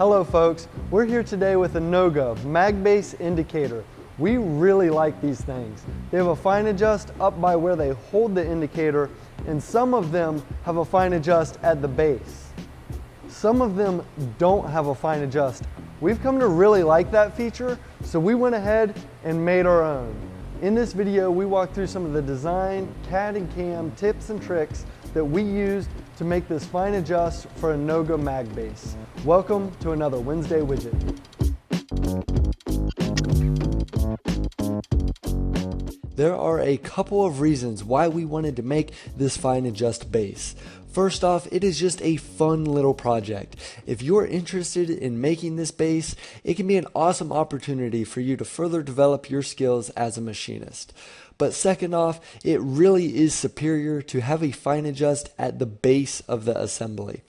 Hello folks, we're here today with a NOGA mag base indicator. We really like these things. They have a fine adjust up by where they hold the indicator, and some of them have a fine adjust at the base. Some of them don't have a fine adjust. We've come to really like that feature, so we went ahead and made our own. In this video, we walk through some of the design, CAD and CAM tips and tricks that we used to make this fine adjust for a NOGA mag base. Welcome to another Wednesday Widget. There are a couple of reasons why we wanted to make this fine adjust base. First off, it is just a fun little project. If you're interested in making this base, it can be an awesome opportunity for you to further develop your skills as a machinist. But second off, it really is superior to have a fine adjust at the base of the assembly.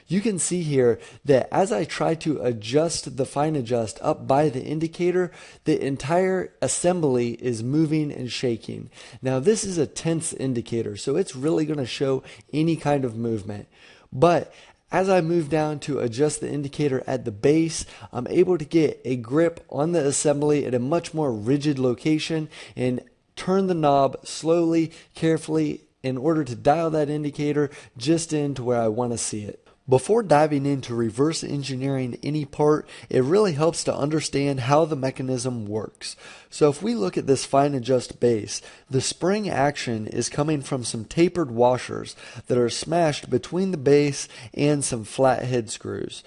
You can see here that as I try to adjust the fine adjust up by the indicator, the entire assembly is moving and shaking. Now this is a tense indicator, so it's really going to show any kind of movement. But as I move down to adjust the indicator at the base, I'm able to get a grip on the assembly at a much more rigid location and turn the knob slowly, carefully in order to dial that indicator just into where I want to see it. Before diving into reverse engineering any part, it really helps to understand how the mechanism works. So if we look at this fine adjust base, the spring action is coming from some tapered washers that are smashed between the base and some flathead screws.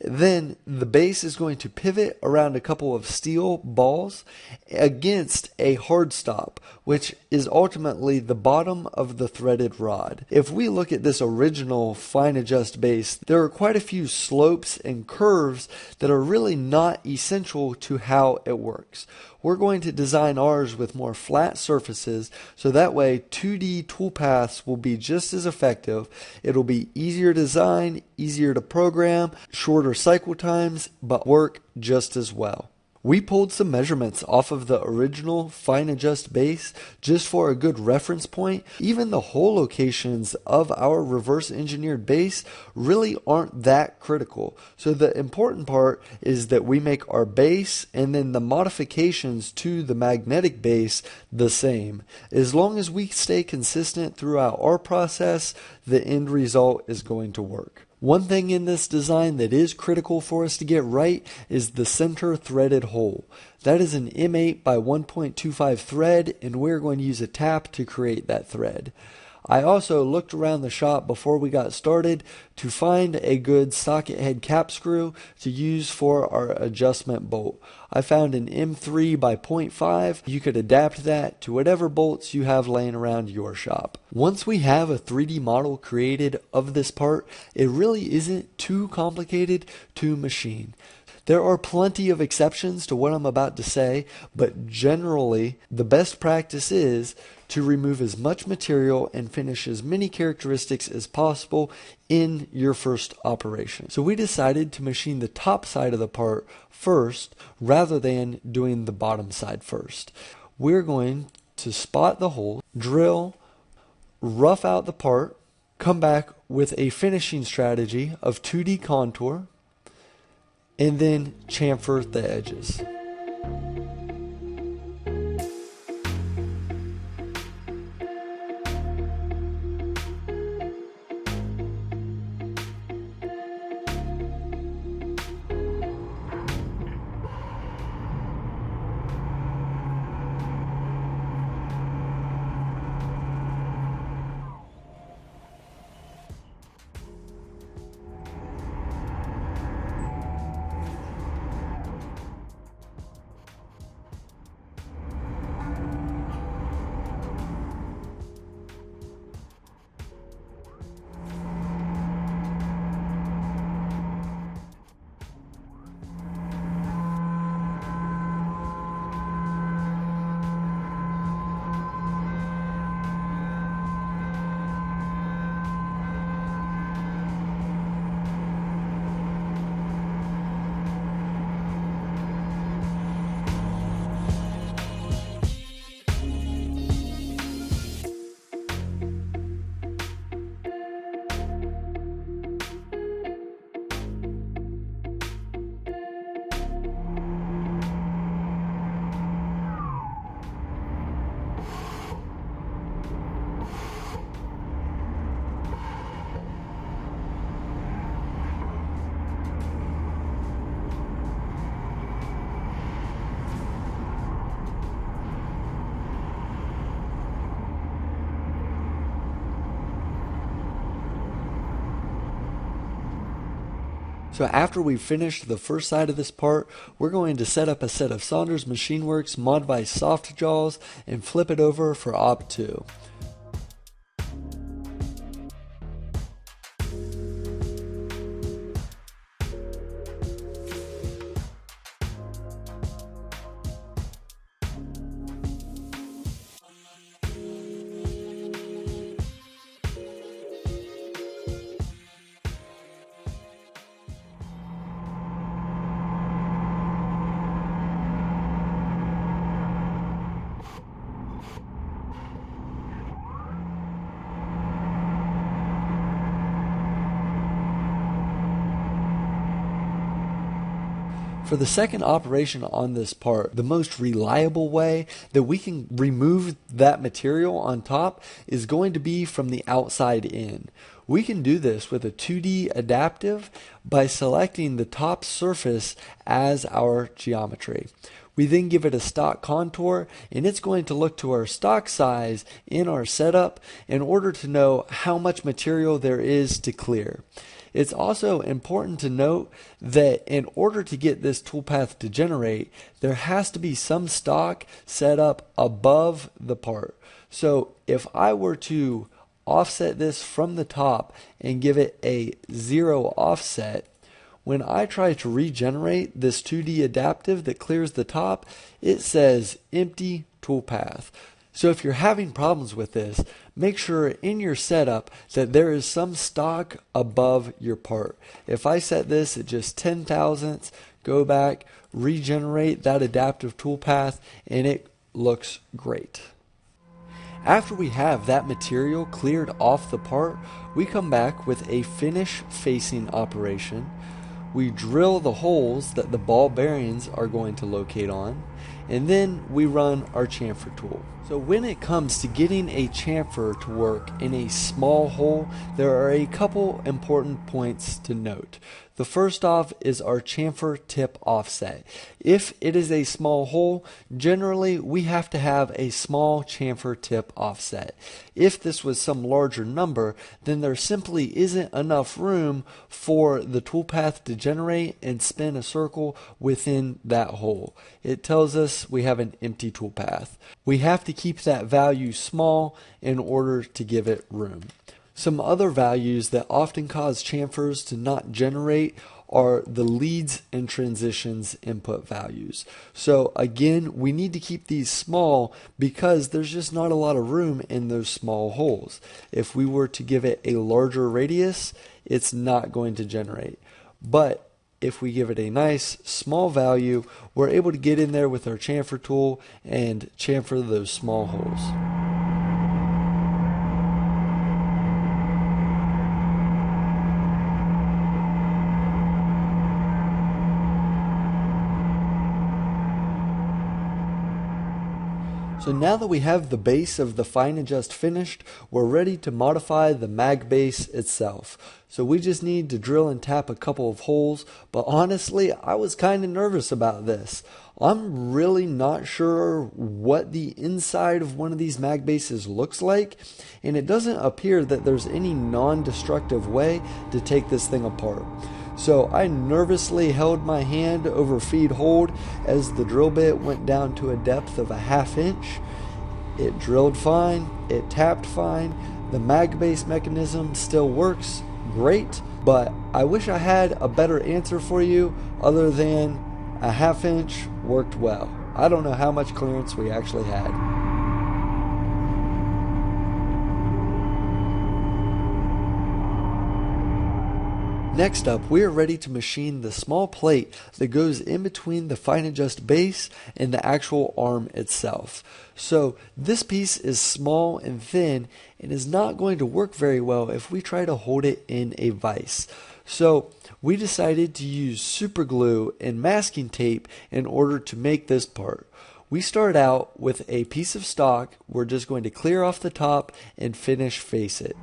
Then the base is going to pivot around a couple of steel balls against a hard stop, which is ultimately the bottom of the threaded rod. If we look at this original fine adjust base, there are quite a few slopes and curves that are really not essential to how it works. We're going to design ours with more flat surfaces, so that way 2D toolpaths will be just as effective. It'll be easier to design, easier to program, shorter cycle times, but work just as well. We pulled some measurements off of the original fine adjust base just for a good reference point. Even the hole locations of our reverse engineered base really aren't that critical. So the important part is that we make our base and then the modifications to the magnetic base the same. As long as we stay consistent throughout our process, the end result is going to work. One thing in this design that is critical for us to get right is the center threaded hole. That is an M8 by 1.25 thread, and we're going to use a tap to create that thread. I also looked around the shop before we got started to find a good socket head cap screw to use for our adjustment bolt. I found an M3 by 0.5. You could adapt that to whatever bolts you have laying around your shop. Once we have a 3D model created of this part, it really isn't too complicated to machine. There are plenty of exceptions to what I'm about to say, but generally the best practice is to remove as much material and finish as many characteristics as possible in your first operation. So we decided to machine the top side of the part first rather than doing the bottom side first. We're going to spot the hole, drill, rough out the part, come back with a finishing strategy of 2D contour, and then chamfer the edges. So after we've finished the first side of this part, we're going to set up a set of Saunders MachineWorks Modvice soft jaws and flip it over for op 2. For the second operation on this part, the most reliable way that we can remove that material on top is going to be from the outside in. We can do this with a 2D adaptive by selecting the top surface as our geometry. We then give it a stock contour, and it's going to look to our stock size in our setup in order to know how much material there is to clear. It's also important to note that in order to get this toolpath to generate, there has to be some stock set up above the part. So if I were to offset this from the top and give it a 0 offset, when I try to regenerate this 2D adaptive that clears the top, it says empty toolpath. So if you're having problems with this, make sure in your setup that there is some stock above your part. If I set this at just 10 thousandths, go back, regenerate that adaptive toolpath, and it looks great. After we have that material cleared off the part, we come back with a finish facing operation. We drill the holes that the ball bearings are going to locate on, and then we run our chamfer tool. So when it comes to getting a chamfer to work in a small hole, there are a couple important points to note. The first off is our chamfer tip offset. If it is a small hole, generally we have to have a small chamfer tip offset. If this was some larger number, then there simply isn't enough room for the toolpath to generate and spin a circle within that hole. It tells us we have an empty toolpath. We have to keep that value small in order to give it room. Some other values that often cause chamfers to not generate are the leads and transitions input values. So again, we need to keep these small because there's just not a lot of room in those small holes. If we were to give it a larger radius, it's not going to generate. But if we give it a nice small value, we're able to get in there with our chamfer tool and chamfer those small holes. So now that we have the base of the fine adjust finished, we're ready to modify the mag base itself. So we just need to drill and tap a couple of holes, but honestly, I was kind of nervous about this. I'm really not sure what the inside of one of these mag bases looks like, and it doesn't appear that there's any non-destructive way to take this thing apart. So I nervously held my hand over feed hold as the drill bit went down to a depth of a 1/2 inch. It drilled fine, it tapped fine, the mag base mechanism still works great, but I wish I had a better answer for you other than a 1/2 inch worked well. I don't know how much clearance we actually had. Next up, we are ready to machine the small plate that goes in between the fine adjust base and the actual arm itself. So this piece is small and thin and is not going to work very well if we try to hold it in a vise. So we decided to use super glue and masking tape in order to make this part. We start out with a piece of stock. We're just going to clear off the top and finish face it.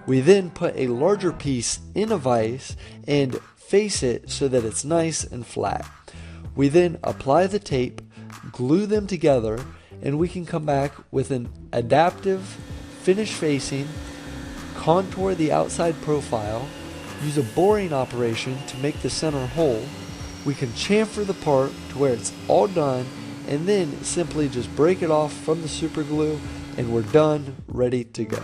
We then put a larger piece in a vise and face it so that it's nice and flat. We then apply the tape, glue them together, and we can come back with an adaptive finish facing, contour the outside profile, use a boring operation to make the center hole. We can chamfer the part to where it's all done, and then simply just break it off from the super glue, and we're done, ready to go.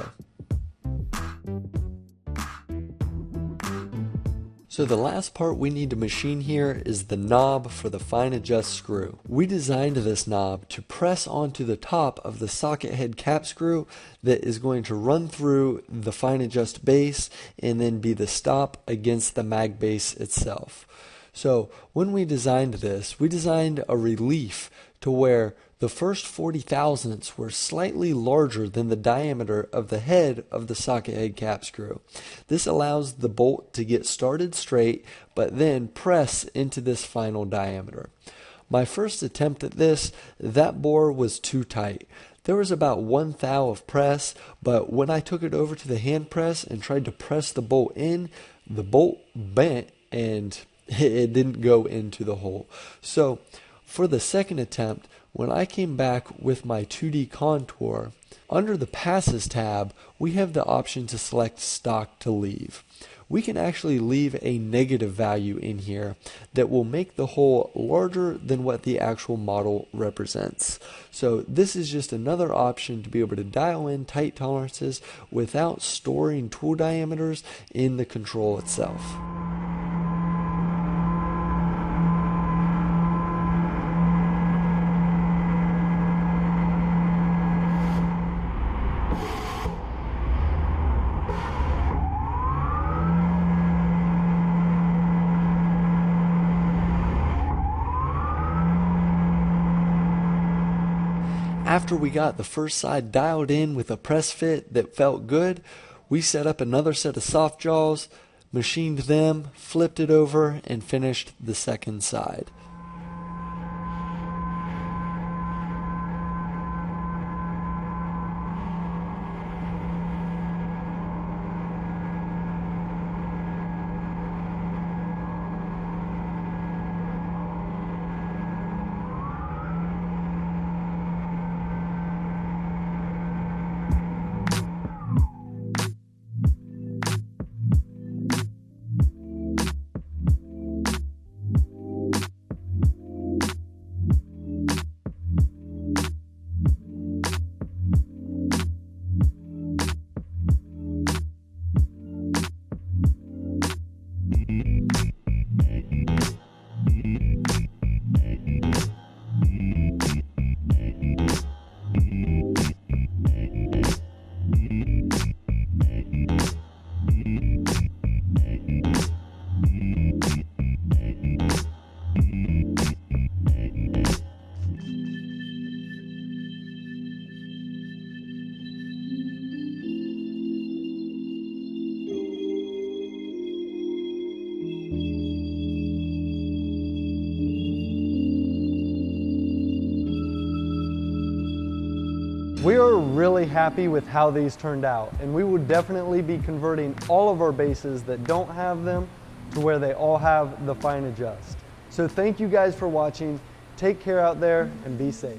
So the last part we need to machine here is the knob for the fine adjust screw. We designed this knob to press onto the top of the socket head cap screw that is going to run through the fine adjust base and then be the stop against the mag base itself. So when we designed this, we designed a relief to where the first 40 thousandths were slightly larger than the diameter of the head of the socket head cap screw. This allows the bolt to get started straight, but then press into this final diameter. My first attempt at this, that bore was too tight. There was about 1 thou of press, but when I took it over to the hand press and tried to press the bolt in, the bolt bent and it didn't go into the hole. So for the second attempt, when I came back with my 2D contour, under the passes tab, we have the option to select stock to leave. We can actually leave a negative value in here that will make the hole larger than what the actual model represents. So this is just another option to be able to dial in tight tolerances without storing tool diameters in the control itself. After we got the first side dialed in with a press fit that felt good, we set up another set of soft jaws, machined them, flipped it over, and finished the second side. We are really happy with how these turned out, and we would definitely be converting all of our bases that don't have them to where they all have the fine adjust. So thank you guys for watching. Take care out there and be safe.